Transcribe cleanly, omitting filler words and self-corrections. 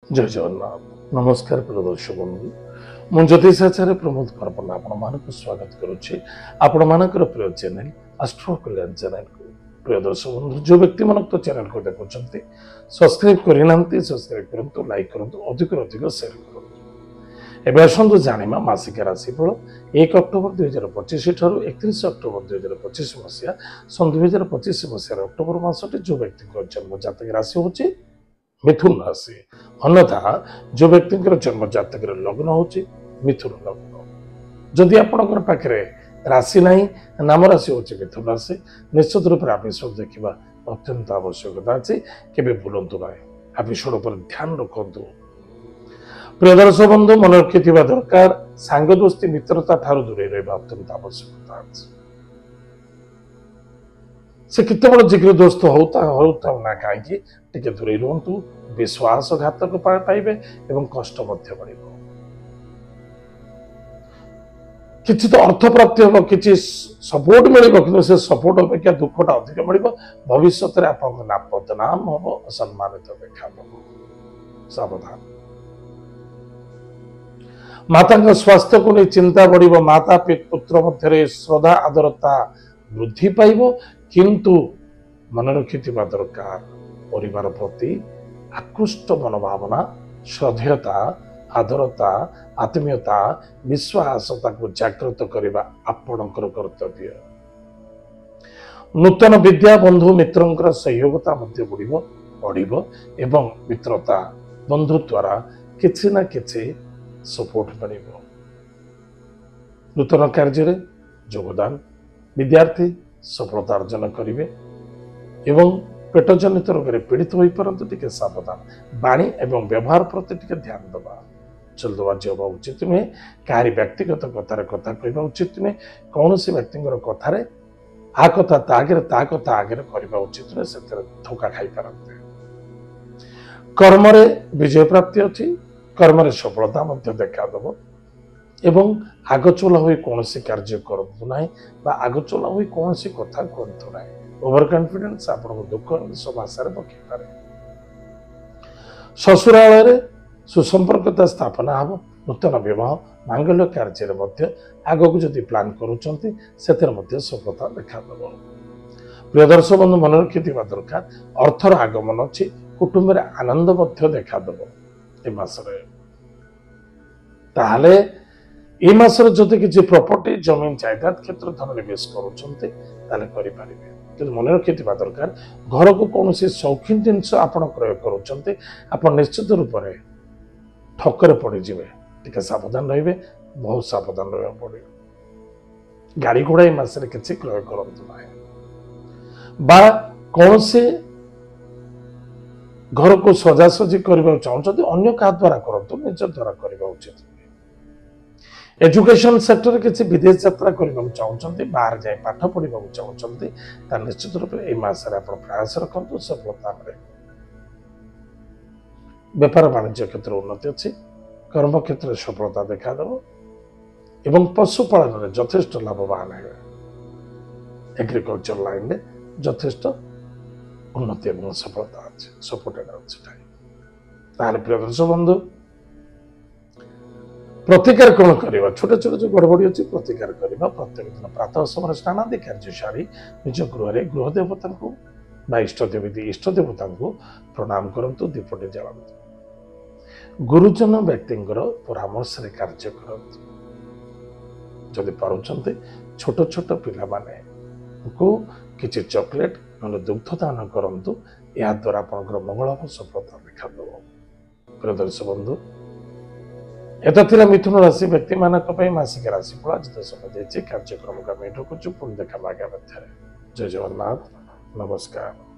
जय जगन्नाथ नमस्कार प्रिय दर्शक बंधु मु ज्योतिषाचार्य प्रमोद परपना आपण स्वागत करुच्ची आपण मानकर प्रिय चैनल एस्ट्रो कल्याण चैनल को प्रिय दर्शक बंधु जो व्यक्ति मन तो चैनल को देखुं सब्सक्राइब करना सब्सक्राइब करूँ लाइक करूँ अधिक अधिक शेयर करूँ एवं आसतु जाना मासिक राशिफल 1 अक्टोबर 2025 ठार 31 अक्टोबर 2025 मसीहा सन 2025 मसीहार अक्टोबर मासटे जो व्यक्ति जन्म जातक राशि हूँ मिथुन राशि अन्यथा जो व्यक्ति जन्म जातक लग्न होची मिथुन लग्न जदि आपणकर पाखे राशि ना नाम राशि हूँ मिथुन राशि निश्चित रूप से एपिसोड देखा अत्यंत आवश्यकता अच्छी केवे भूलु ना एपिसोड पर ध्यान रखु प्रिय दर्शक बंधु मन रखि दरकार सांग दोस्ती मित्रता ठार दूरे रहा अत्यंत आवश्यकता अच्छी से केते बड़ जिग्र दोस्त होता ना कहीं टिके दूरे रुहतु विश्वासघातक पाइबे एवं कष्ट बढ़ किसी तो अर्थ प्राप्ति हम कि सपोर्ट मिल कि से सपोर्ट अपेक्षा दुखटा अधिक मिल भविष्य में आप बदनाम हम असम्मानित देखा सावधान माता स्वास्थ्य को नहीं चिंता बढ़ माता पुत्र मध्य श्रद्धा आदरता वृद्धि पाइब किंतु मन रखि दरकार परिवार प्रति आकृष्ट मनोभावना श्रद्धेयता आदरता आत्मीयता विश्वासता को जागृत करने आपणकर कर्तव्य नूतन विद्या बंधु मित्रों सहयोगता बढ़ एवं मित्रता बंधु द्वारा किसी ना किसी सपोर्ट मिल नूतन कार्य योगदान विद्यार्थी सफलता अर्जन करेंगे एवं पेट जनित रोग पीड़ित हो पारत टे सावधान बाणी एवं व्यवहार प्रति टे ध्यान दबा जल्दबाजी हवा उचित नुहे कहारी व्यक्तिगत कथार कथा कहवा उचित नुहे कौन सी व्यक्ति कथार आ कथा ता आगे करवा उचित नुहे से धोखा खाई पारते कर्म विजय प्राप्ति अच्छी कर्म सफलता देखादब एवं आगचला हुई कौन सी कार्य करूँ ना आगचला हुई कौन सी कथा कहतु ना ओवर कॉन्फिडेंस आप दुख सब आशा पकड़ ससुराल सुसंपर्कता स्थापना हम नूतन विवाह मांगल्य कार्य आग को जदि प्लां कर सफलता देखा प्रिय दर्शक बंधु मन रखि दरकार अर्थर आगमन अच्छी कुटुंब आनंद देखादब ताहले ये मासर जदि किसी प्रॉपर्टी जमीन जायदाद क्षेत्र धन निवेश करें मन रखि दरकार घर को कौन शौकीन जिनस आप क्रय कर निश्चित रूप से ठकर पड़े टे सावधान रे बहुत सावधान रहा पड़े गाड़ी घोड़ा ये मासरे किसी क्रय करतु ना कौन से घर को सजासजी करने चाहते अन्य क्या द्वारा करूँ निज द्वारा करने उचित एजुकेशन सेक्टर किसी विदेश यात्रा करने चाहते बाहर जाए पाठ पढ़ा चाहते निश्चित रूप से मसरे आप प्रयास रखु सफलता व्यापार वाणिज्य क्षेत्र उन्नति अच्छी कर्म क्षेत्र सफलता देखादब एवं पशुपालन में यथेष्ट लाभवान है एग्रीकल्चर लाइन में यथेष्ट उन्नति एवं सफलता अच्छे सपोर्टेड अच्छे प्रिय दर्शक बंधु प्रतिकार कौन करवा छोटे छोटे जो गड़बड़ी अच्छी प्रतिकार करवा प्रत्येक दिन प्रातः समय स्नान आदि कार्य सारी निज गृह गृह देवता को इष्ट देवता को प्रणाम करंतु दीपटे जलांतु गुरुजन व्यक्ति परामर्श कार्य करंतु जदि पारुचंते छोट छोट पिला माने को किसी चॉकलेट ना दुग्ध दान करंतु या द्वारा आपनकर मंगल सफलता देखा दब प्रिय दर्शक बंधु एता मिथुन राशि व्यक्ति मानक मासिक राशिफल आज समय देती कार्यक्रम का मेढ को पुणी देखा आगे जय जगन्नाथ नमस्कार।